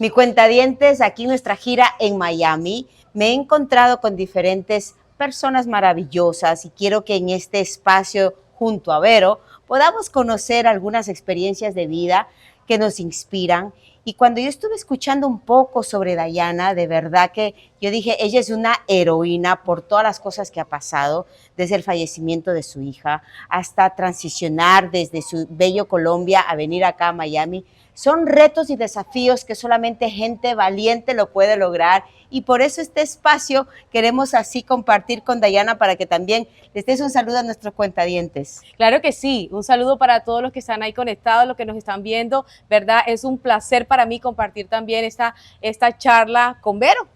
Mi cuentavientes, aquí nuestra gira en Miami, me he encontrado con diferentes personas maravillosas y quiero que en este espacio junto a Vero podamos conocer algunas experiencias de vida que nos inspiran. Y cuando yo estuve escuchando un poco sobre Dayana, de verdad que yo dije, ella es una heroína por todas las cosas que ha pasado, desde el fallecimiento de su hija hasta transicionar desde su bello Colombia a venir acá a Miami. Son retos y desafíos que solamente gente valiente lo puede lograr y por eso este espacio queremos así compartir con Dayana para que también les des un saludo a nuestros cuentadientes. Claro que sí, un saludo para todos los que están ahí conectados, los que nos están viendo, ¿verdad? Es un placer para mí compartir también esta charla con Vero.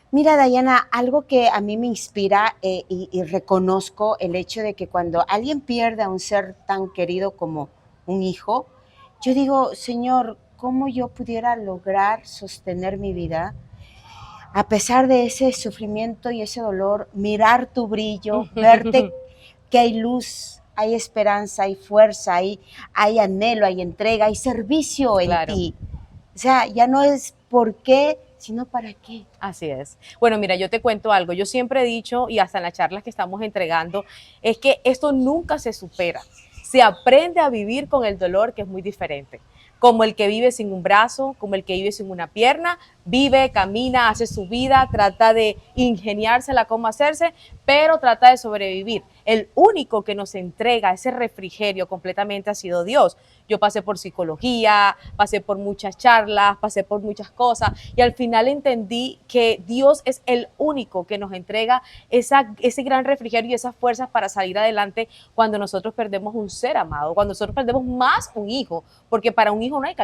Mira, Dayana, algo que a mí me inspira y reconozco el hecho de que cuando alguien pierde a un ser tan querido como un hijo, yo digo, Señor, ¿cómo yo pudiera lograr sostener mi vida? A pesar de ese sufrimiento y ese dolor, mirar tu brillo, verte que hay luz, hay esperanza, hay fuerza, hay anhelo, hay entrega, hay servicio en Claro. ti. O sea, ya no es por qué, sino para qué. Así es. Bueno, mira, yo te cuento algo. Yo siempre he dicho, y hasta en las charlas que estamos entregando, es que esto nunca se supera. Se aprende a vivir con el dolor, que es muy diferente. Como el que vive sin un brazo, como el que vive sin una pierna, vive, camina, hace su vida, trata de ingeniársela cómo hacerse, pero trata de sobrevivir. El único que nos entrega ese refrigerio completamente ha sido Dios. Yo pasé por psicología, pasé por muchas charlas, pasé por muchas cosas y al final entendí que Dios es el único que nos entrega ese gran refrigerio y esas fuerzas para salir adelante cuando nosotros perdemos un ser amado, cuando nosotros perdemos más un hijo, porque para un hijo no hay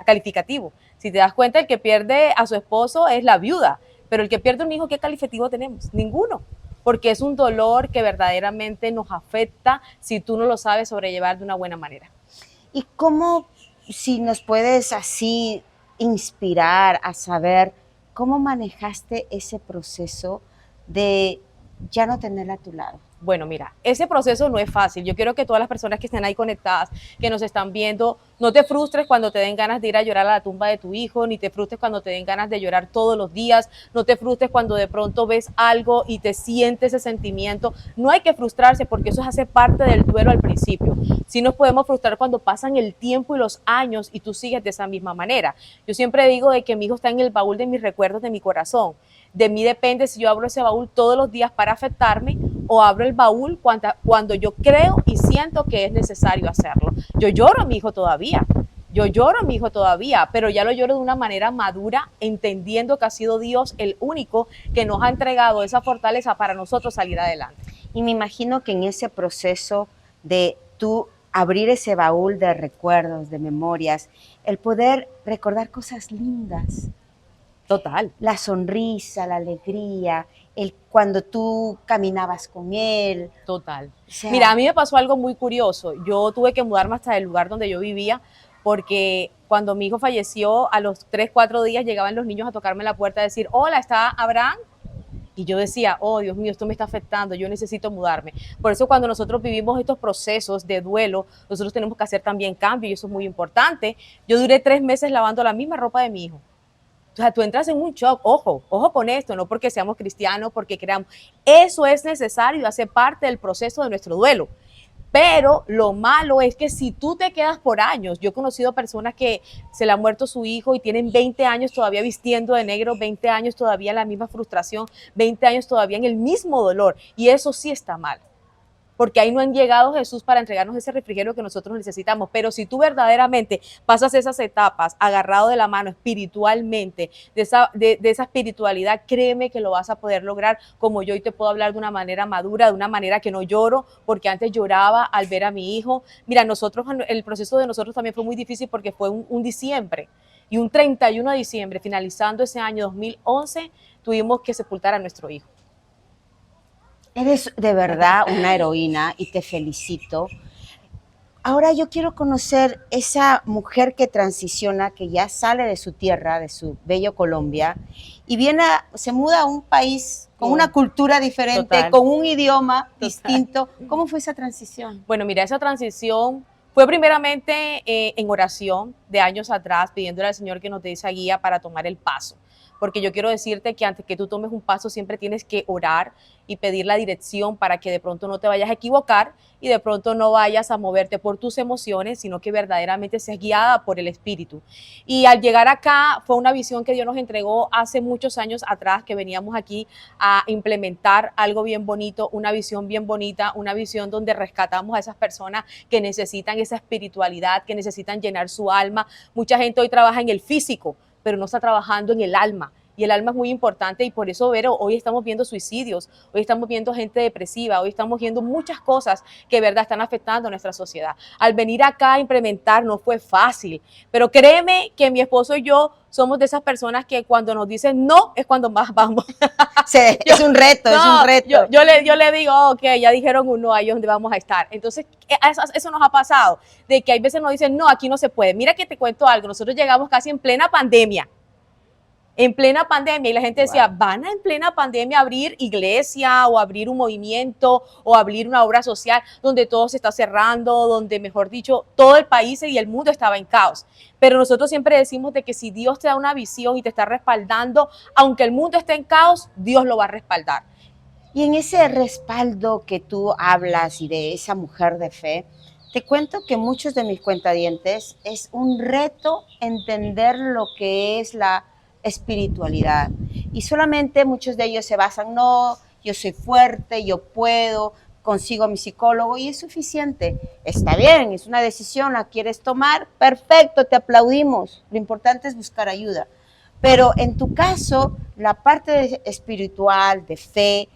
calificativo. Si te das cuenta, el que pierde a su esposo es la viuda, pero el que pierde un hijo, ¿qué calificativo tenemos? Ninguno, porque es un dolor que verdaderamente nos afecta si tú no lo sabes sobrellevar de una buena manera. ¿Y cómo, si nos puedes así inspirar a saber cómo manejaste ese proceso de ya no tenerla a tu lado? Bueno, mira, ese proceso no es fácil. Yo quiero que todas las personas que estén ahí conectadas, que nos están viendo, no te frustres cuando te den ganas de ir a llorar a la tumba de tu hijo, ni te frustres cuando te den ganas de llorar todos los días, no te frustres cuando de pronto ves algo y te sientes ese sentimiento. No hay que frustrarse porque eso hace parte del duelo al principio. Sí nos podemos frustrar cuando pasan el tiempo y los años y tú sigues de esa misma manera. Yo siempre digo de que mi hijo está en el baúl de mis recuerdos, de mi corazón. De mí depende si yo abro ese baúl todos los días para afectarme o abro el baúl cuando yo creo y siento que es necesario hacerlo. Yo lloro a mi hijo todavía, pero ya lo lloro de una manera madura, entendiendo que ha sido Dios el único que nos ha entregado esa fortaleza para nosotros salir adelante. Y me imagino que en ese proceso de tú abrir ese baúl de recuerdos, de memorias, el poder recordar cosas lindas. Total. La sonrisa, la alegría, cuando tú caminabas con él. Total. O sea, mira, a mí me pasó algo muy curioso. Yo tuve que mudarme hasta el lugar donde yo vivía porque cuando mi hijo falleció, a los 3, 4 días llegaban los niños a tocarme la puerta a decir, hola, ¿está Abraham? Y yo decía, oh Dios mío, esto me está afectando, yo necesito mudarme. Por eso cuando nosotros vivimos estos procesos de duelo, nosotros tenemos que hacer también cambios y eso es muy importante. Yo duré 3 meses lavando la misma ropa de mi hijo. O sea, tú entras en un shock, ojo con esto, no porque seamos cristianos, porque creamos. Eso es necesario, hace parte del proceso de nuestro duelo. Pero lo malo es que si tú te quedas por años, yo he conocido personas que se le ha muerto su hijo y tienen 20 años todavía vistiendo de negro, 20 años todavía en la misma frustración, 20 años todavía en el mismo dolor. Y eso sí está mal. Porque ahí no han llegado Jesús para entregarnos ese refrigerio que nosotros necesitamos. Pero si tú verdaderamente pasas esas etapas agarrado de la mano espiritualmente, de esa espiritualidad, créeme que lo vas a poder lograr, como yo hoy te puedo hablar de una manera madura, de una manera que no lloro, porque antes lloraba al ver a mi hijo. Mira, el proceso de nosotros también fue muy difícil porque fue un diciembre. Y un 31 de diciembre, finalizando ese año 2011, tuvimos que sepultar a nuestro hijo. Eres de verdad una heroína y te felicito. Ahora yo quiero conocer esa mujer que transiciona, que ya sale de su tierra, de su bello Colombia, y se muda a un país con una cultura diferente, Total. con un idioma distinto. ¿Cómo fue esa transición? Bueno, mira, esa transición Fue primeramente en oración de años atrás, pidiéndole al Señor que nos dé esa guía para tomar el paso. Porque yo quiero decirte que antes que tú tomes un paso siempre tienes que orar y pedir la dirección para que de pronto no te vayas a equivocar y de pronto no vayas a moverte por tus emociones, sino que verdaderamente seas guiada por el Espíritu. Y al llegar acá fue una visión que Dios nos entregó hace muchos años atrás, que veníamos aquí a implementar algo bien bonito, una visión bien bonita, una visión donde rescatamos a esas personas que necesitan esa espiritualidad, que necesitan llenar su alma. Mucha gente hoy trabaja en el físico, pero no está trabajando en el alma. Y el alma es muy importante y por eso, Vero, hoy estamos viendo suicidios, hoy estamos viendo gente depresiva, hoy estamos viendo muchas cosas que, verdad, están afectando a nuestra sociedad. Al venir acá a implementar no fue fácil, pero créeme que mi esposo y yo somos de esas personas que cuando nos dicen no es cuando más vamos. Sí, es un reto, es un reto. Yo le digo, ok, ya dijeron un no, ahí es donde vamos a estar. Entonces, eso nos ha pasado, de que hay veces nos dicen, no, aquí no se puede. Mira que te cuento algo, nosotros llegamos casi en plena pandemia, y la gente decía, ¿van a en plena pandemia abrir iglesia o abrir un movimiento o abrir una obra social donde todo se está cerrando, donde, mejor dicho, todo el país y el mundo estaba en caos? Pero nosotros siempre decimos de que si Dios te da una visión y te está respaldando, aunque el mundo esté en caos, Dios lo va a respaldar. Y en ese respaldo que tú hablas y de esa mujer de fe, te cuento que muchos de mis cuentadientes es un reto entender lo que es la espiritualidad. Y solamente muchos de ellos se basan, no, yo soy fuerte, yo puedo, consigo a mi psicólogo y es suficiente. Está bien, es una decisión, la quieres tomar, perfecto, te aplaudimos. Lo importante es buscar ayuda. Pero en tu caso, la parte espiritual, de fe,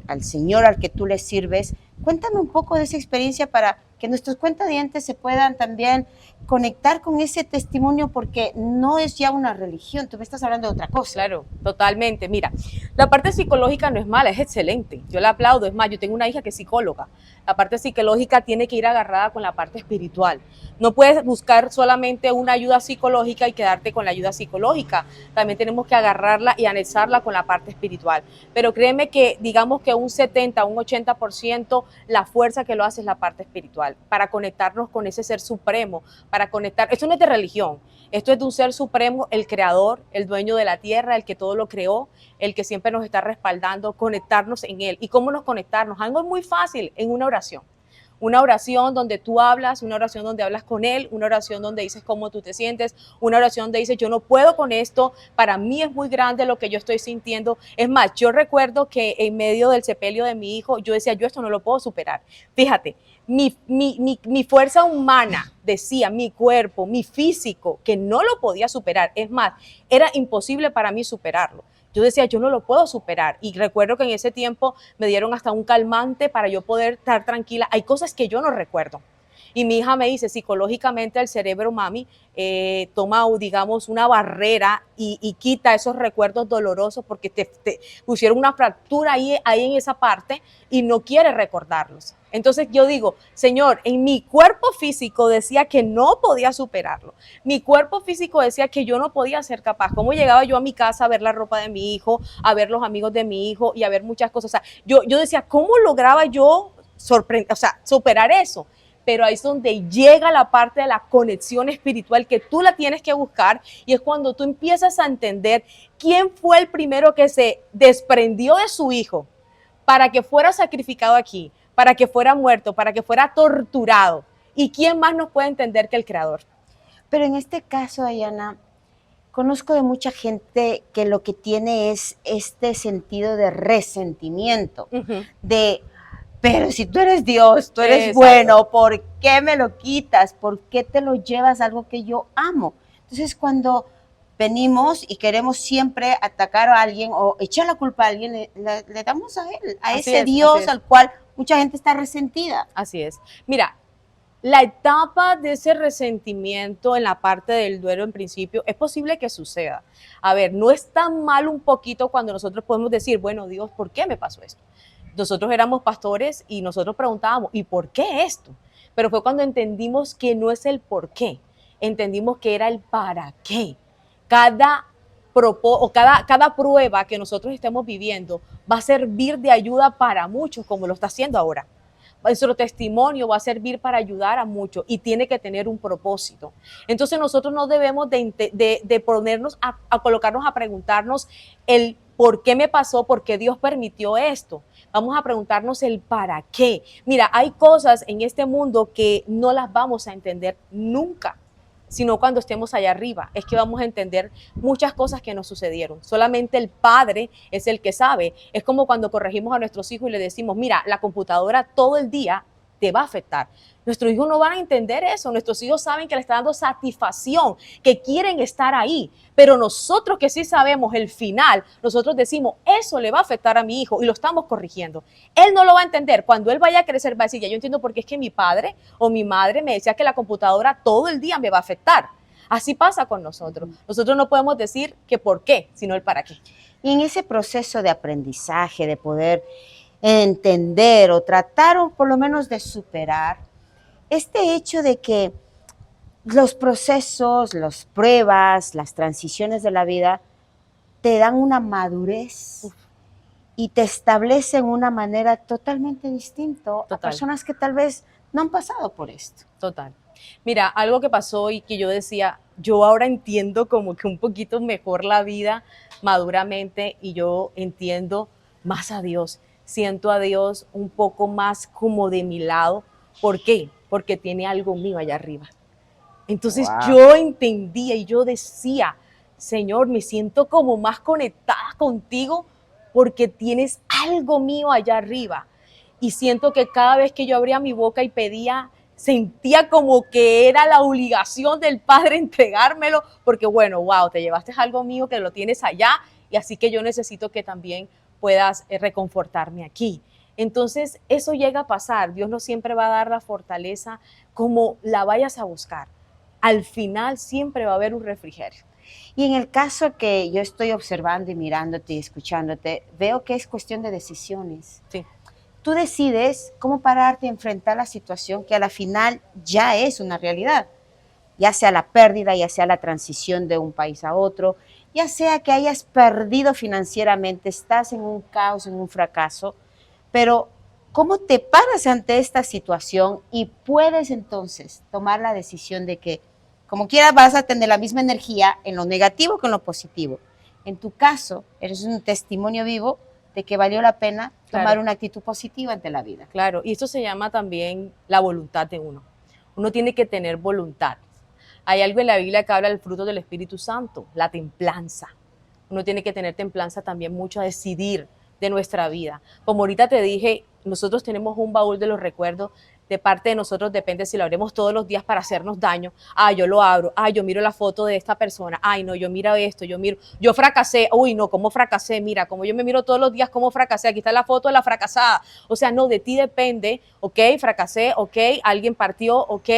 al Señor al que tú le sirves, cuéntame un poco de esa experiencia para que nuestros cuentadientes se puedan también conectar con ese testimonio, porque no es ya una religión, tú me estás hablando de otra cosa. Claro, totalmente. Mira, la parte psicológica no es mala, es excelente. Yo la aplaudo, es más, yo tengo una hija que es psicóloga. La parte psicológica tiene que ir agarrada con la parte espiritual. No puedes buscar solamente una ayuda psicológica y quedarte con la ayuda psicológica. También tenemos que agarrarla y anexarla con la parte espiritual. Pero créeme que, digamos que un 70, un 80%, la fuerza que lo hace es la parte espiritual, para conectarnos con ese ser supremo, para conectar. Esto no es de religión, esto es de un ser supremo, el creador, el dueño de la tierra, el que todo lo creó, el que siempre nos está respaldando, conectarnos en él. ¿Y cómo nos conectarnos? Algo muy fácil, en una oración. Una oración donde tú hablas, una oración donde hablas con él, una oración donde dices cómo tú te sientes, una oración donde dices yo no puedo con esto, para mí es muy grande lo que yo estoy sintiendo. Es más, yo recuerdo que en medio del sepelio de mi hijo, yo decía, yo esto no lo puedo superar. Fíjate, mi fuerza humana, decía, mi cuerpo, mi físico, que no lo podía superar. Es más, era imposible para mí superarlo. Yo decía, yo no lo puedo superar. Y recuerdo que en ese tiempo me dieron hasta un calmante para yo poder estar tranquila. Hay cosas que yo no recuerdo. Y mi hija me dice, psicológicamente el cerebro, mami, toma, digamos, una barrera y quita esos recuerdos dolorosos porque te pusieron una fractura ahí en esa parte y no quiere recordarlos. Entonces yo digo, Señor, en mi cuerpo físico decía que no podía superarlo. Mi cuerpo físico decía que yo no podía ser capaz. ¿Cómo llegaba yo a mi casa a ver la ropa de mi hijo, a ver los amigos de mi hijo y a ver muchas cosas? O sea, yo decía, ¿cómo lograba yo superar eso? Pero ahí es donde llega la parte de la conexión espiritual, que tú la tienes que buscar, y es cuando tú empiezas a entender quién fue el primero que se desprendió de su hijo para que fuera sacrificado aquí, para que fuera muerto, para que fuera torturado. ¿Y quién más nos puede entender que el Creador? Pero en este caso, Dayana, conozco de mucha gente que lo que tiene es este sentido de resentimiento, de, pero si tú eres Dios, tú eres bueno, ¿por qué me lo quitas? ¿Por qué te lo llevas a algo que yo amo? Entonces, cuando venimos y queremos siempre atacar a alguien o echar la culpa a alguien, le damos a él, a ese Dios al cual mucha gente está resentida. Así es. Mira, la etapa de ese resentimiento en la parte del duelo en principio es posible que suceda. A ver, no es tan mal un poquito cuando nosotros podemos decir, bueno, Dios, ¿por qué me pasó esto? Nosotros éramos pastores y nosotros preguntábamos, ¿y por qué esto? Pero fue cuando entendimos que no es el por qué, entendimos que era el para qué. Cada prueba que nosotros estemos viviendo va a servir de ayuda para muchos, como lo está haciendo ahora. nuestro testimonio va a servir para ayudar a muchos y tiene que tener un propósito. Entonces nosotros no debemos de ponernos a colocarnos a preguntarnos el por qué me pasó, por qué Dios permitió esto. Vamos a preguntarnos el para qué. Mira, hay cosas en este mundo que no las vamos a entender nunca, sino cuando estemos allá arriba. Es que vamos a entender muchas cosas que nos sucedieron. Solamente el Padre es el que sabe. Es como cuando corregimos a nuestros hijos y les decimos, mira, la computadora todo el día te va a afectar. Nuestros hijos no van a entender eso. Nuestros hijos saben que le está dando satisfacción, que quieren estar ahí. Pero nosotros que sí sabemos el final, nosotros decimos, eso le va a afectar a mi hijo y lo estamos corrigiendo. Él no lo va a entender. Cuando él vaya a crecer va a decir, ya yo entiendo por qué es que mi padre o mi madre me decía que la computadora todo el día me va a afectar. Así pasa con nosotros. Nosotros no podemos decir que por qué, sino el para qué. Y en ese proceso de aprendizaje, de poder entender o tratar o por lo menos de superar este hecho de que los procesos, las pruebas, las transiciones de la vida te dan una madurez y te establecen una manera totalmente distinta a personas que tal vez no han pasado por esto. Total. Mira, algo que pasó y que yo decía, yo ahora entiendo como que un poquito mejor la vida maduramente y yo entiendo más a Dios. Siento a Dios un poco más como de mi lado. ¿Por qué? Porque tiene algo mío allá arriba. Entonces yo entendía y yo decía, Señor, me siento como más conectada contigo porque tienes algo mío allá arriba. Y siento que cada vez que yo abría mi boca y pedía, sentía como que era la obligación del Padre entregármelo, porque bueno, wow, te llevaste algo mío que lo tienes allá y así que yo necesito que también puedas reconfortarme aquí. Entonces eso llega a pasar. Dios no siempre va a dar la fortaleza como la vayas a buscar. Al final siempre va a haber un refrigerio. Y en el caso que yo estoy observando y mirándote y escuchándote, veo que es cuestión de decisiones. Sí. Tú decides cómo pararte a enfrentar la situación que a la final ya es una realidad, ya sea la pérdida, ya sea la transición de un país a otro, ya sea que hayas perdido financieramente, estás en un caos, en un fracaso, pero ¿cómo te paras ante esta situación y puedes entonces tomar la decisión de que como quiera vas a tener la misma energía en lo negativo que en lo positivo? En tu caso, eres un testimonio vivo de que valió la pena tomar una actitud positiva ante la vida. Claro, y esto se llama también la voluntad de uno. Uno tiene que tener voluntad. Hay algo en la Biblia que habla del fruto del Espíritu Santo, la templanza. Uno tiene que tener templanza también mucho a decidir de nuestra vida. Como ahorita te dije, nosotros tenemos un baúl de los recuerdos. De parte de nosotros depende si lo abrimos todos los días para hacernos daño. Yo lo abro. Yo miro la foto de esta persona. No, yo miro esto, yo fracasé. Uy, no, ¿cómo fracasé? Mira, como yo me miro todos los días, ¿cómo fracasé? Aquí está la foto de la fracasada. O sea, no, de ti depende. Ok, fracasé, ok, alguien partió, ok,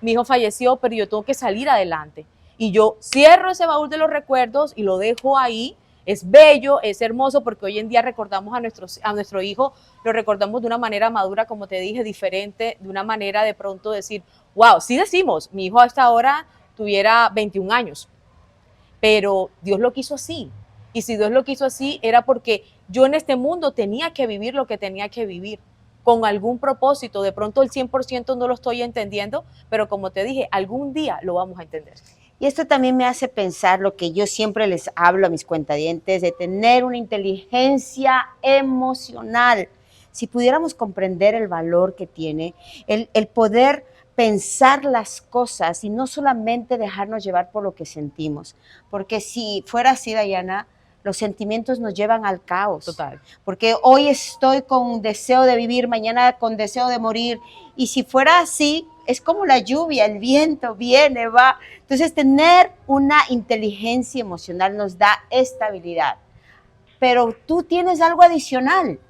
mi hijo falleció, pero yo tengo que salir adelante. Y yo cierro ese baúl de los recuerdos y lo dejo ahí. Es bello, es hermoso, porque hoy en día recordamos a nuestro hijo, lo recordamos de una manera madura, como te dije, diferente, de una manera de pronto decir, wow, sí decimos, mi hijo hasta ahora tuviera 21 años, pero Dios lo quiso así. Y si Dios lo quiso así, era porque yo en este mundo tenía que vivir lo que tenía que vivir, con algún propósito. De pronto el 100% no lo estoy entendiendo, pero como te dije, algún día lo vamos a entender. Y esto también me hace pensar lo que yo siempre les hablo a mis cuentavientes, de tener una inteligencia emocional. Si pudiéramos comprender el valor que tiene, el poder pensar las cosas y no solamente dejarnos llevar por lo que sentimos. Porque si fuera así, Dayana, los sentimientos nos llevan al caos. Total. Porque hoy estoy con deseo de vivir, mañana con deseo de morir. Y si fuera así, es como la lluvia, el viento viene, va. Entonces, tener una inteligencia emocional nos da estabilidad. Pero tú tienes algo adicional.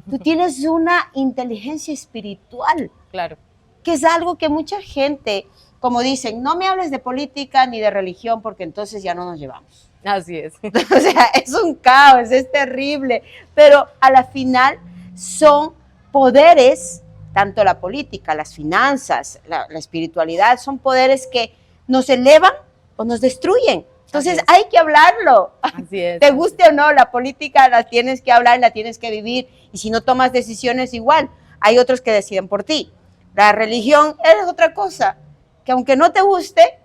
Tú tienes una inteligencia espiritual. Claro. Que es algo que mucha gente, como dicen, no me hables de política ni de religión porque entonces ya no nos llevamos. Así es. O sea, es un caos, es terrible, pero a la final son poderes, tanto la política, las finanzas, la espiritualidad, son poderes que nos elevan o nos destruyen. Entonces hay que hablarlo. Así es. Te guste o no, la política la tienes que hablar, la tienes que vivir, y si no tomas decisiones igual. hay otros que deciden por ti. La religión es otra cosa, que aunque no te guste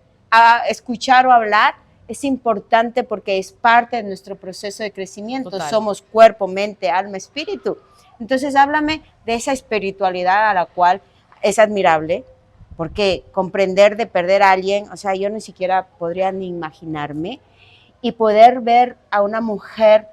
escuchar o hablar, es importante porque es parte de nuestro proceso de crecimiento. Total. Somos cuerpo, mente, alma, espíritu. Entonces háblame de esa espiritualidad a la cual es admirable, porque comprender de perder a alguien, o sea, yo ni siquiera podría ni imaginarme, y poder ver a una mujer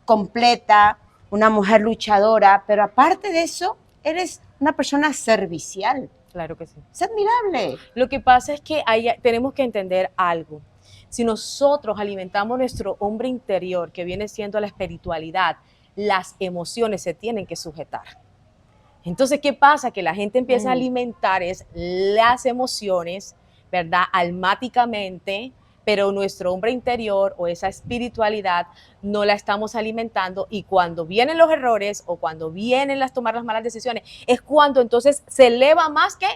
completa, una mujer luchadora, pero aparte de eso, eres una persona servicial. Claro que sí. Es admirable. Lo que pasa es que tenemos que entender algo. Si nosotros alimentamos nuestro hombre interior, que viene siendo la espiritualidad, las emociones se tienen que sujetar. Entonces, ¿qué pasa? Que la gente empieza a alimentar las emociones, ¿verdad? Almáticamente, pero nuestro hombre interior o esa espiritualidad no la estamos alimentando, y cuando vienen los errores o cuando vienen tomar las malas decisiones, es cuando entonces se eleva más que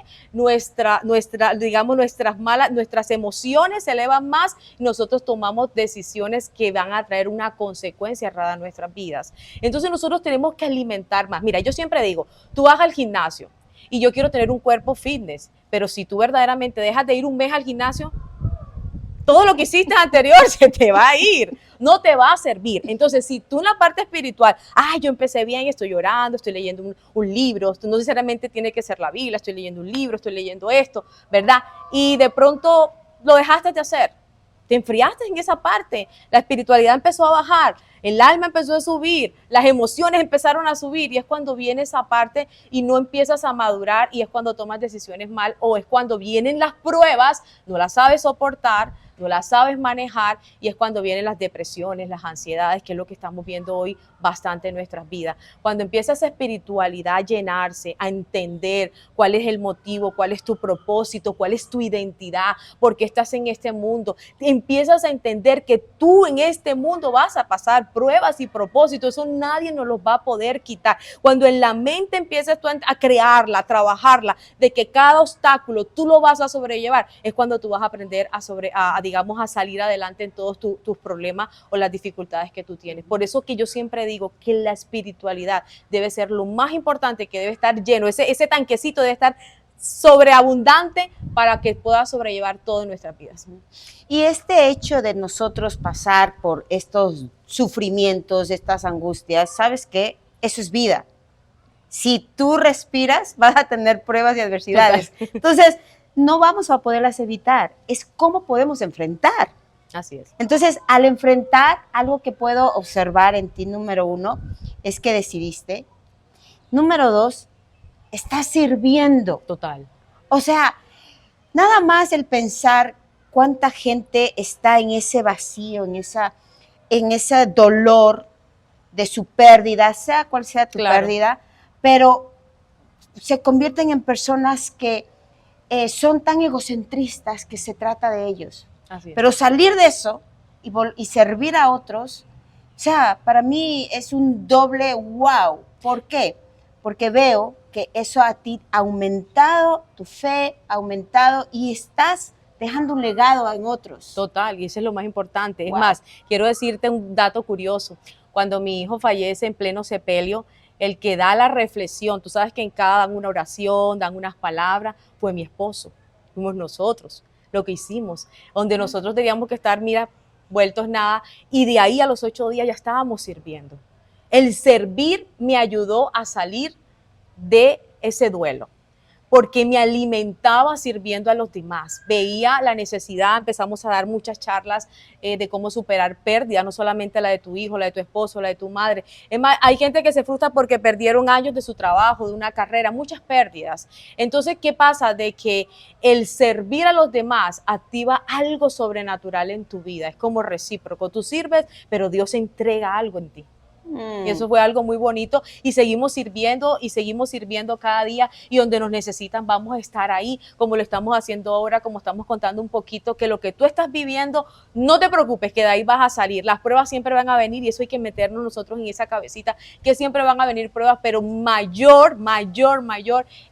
digamos, nuestras emociones se elevan más, y nosotros tomamos decisiones que van a traer una consecuencia errada a nuestras vidas. Entonces nosotros tenemos que alimentar más. Mira, yo siempre digo, tú vas al gimnasio y yo quiero tener un cuerpo fitness, pero si tú verdaderamente dejas de ir un mes al gimnasio, todo lo que hiciste anterior se te va a ir, no te va a servir. Entonces, si tú en la parte espiritual, yo empecé bien, estoy llorando, estoy leyendo un libro, no necesariamente tiene que ser la Biblia, estoy leyendo un libro, estoy leyendo esto, ¿verdad? Y de pronto lo dejaste de hacer, te enfriaste en esa parte, la espiritualidad empezó a bajar, el alma empezó a subir, las emociones empezaron a subir, y es cuando viene esa parte y no empiezas a madurar, y es cuando tomas decisiones mal, o es cuando vienen las pruebas, no las sabes soportar, no la sabes manejar, y es cuando vienen las depresiones, las ansiedades, que es lo que estamos viendo hoy bastante en nuestras vidas. Cuando empieza esa espiritualidad a llenarse, a entender cuál es el motivo, cuál es tu propósito, cuál es tu identidad, por qué estás en este mundo, empiezas a entender que tú en este mundo vas a pasar pruebas y propósitos, eso nadie nos los va a poder quitar. Cuando en la mente empiezas tú a crearla, a trabajarla, de que cada obstáculo tú lo vas a sobrellevar, es cuando tú vas a aprender digamos, a salir adelante en todos tus problemas o las dificultades que tú tienes. Por eso que yo siempre digo que la espiritualidad debe ser lo más importante, que debe estar lleno, ese tanquecito debe estar sobreabundante para que pueda sobrellevar todo en nuestras vidas. Y este hecho de nosotros pasar por estos sufrimientos, estas angustias, ¿sabes qué? Eso es vida. Si tú respiras, vas a tener pruebas y adversidades. Total. Entonces, no vamos a poderlas evitar, es cómo podemos enfrentar. Así es. Entonces, al enfrentar, algo que puedo observar en ti, número 1, es que decidiste. Número 2, estás sirviendo. Total. O sea, nada más el pensar cuánta gente está en ese vacío, en ese dolor de su pérdida, sea cual sea tu pérdida, pero se convierten en personas que son tan egocentristas que se trata de ellos. Así es. Pero salir de eso y servir a otros, o sea, para mí es un doble wow. ¿Por qué? Porque veo que eso a ti ha aumentado tu fe, ha aumentado, y estás dejando un legado en otros. Total, y eso es lo más importante. Wow. Es más, quiero decirte un dato curioso. Cuando mi hijo fallece en pleno sepelio, el que da la reflexión, tú sabes que en cada dan una oración, dan unas palabras, fue mi esposo, fuimos nosotros, lo que hicimos, donde nosotros teníamos que estar, mira, vueltos nada, y de ahí a los 8 días ya estábamos sirviendo. El servir me ayudó a salir de ese duelo, porque me alimentaba sirviendo a los demás, veía la necesidad, empezamos a dar muchas charlas de cómo superar pérdidas, no solamente la de tu hijo, la de tu esposo, la de tu madre. Es más, hay gente que se frustra porque perdieron años de su trabajo, de una carrera, muchas pérdidas. Entonces, ¿qué pasa? De que el servir a los demás activa algo sobrenatural en tu vida, es como recíproco, tú sirves, pero Dios entrega algo en ti. Y eso fue algo muy bonito, y seguimos sirviendo cada día, y donde nos necesitan vamos a estar ahí, como lo estamos haciendo ahora, como estamos contando un poquito, que lo que tú estás viviendo, no te preocupes, que de ahí vas a salir. Las pruebas siempre van a venir, y eso hay que meternos nosotros en esa cabecita, que siempre van a venir pruebas, pero mayor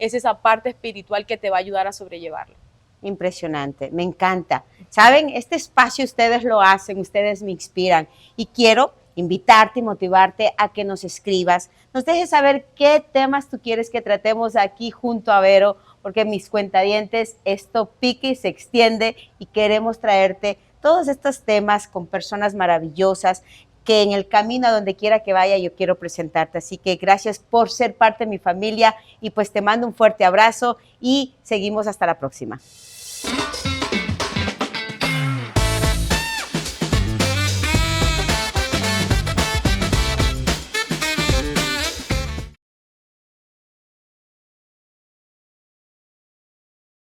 es esa parte espiritual que te va a ayudar a sobrellevarlo. Impresionante, me encanta. Saben, este espacio ustedes lo hacen, ustedes me inspiran, y quiero invitarte y motivarte a que nos escribas, nos dejes saber qué temas tú quieres que tratemos aquí junto a Vero, porque mis cuentadientes, esto pique y se extiende y queremos traerte todos estos temas con personas maravillosas que en el camino a donde quiera que vaya yo quiero presentarte. Así que gracias por ser parte de mi familia y pues te mando un fuerte abrazo y seguimos hasta la próxima.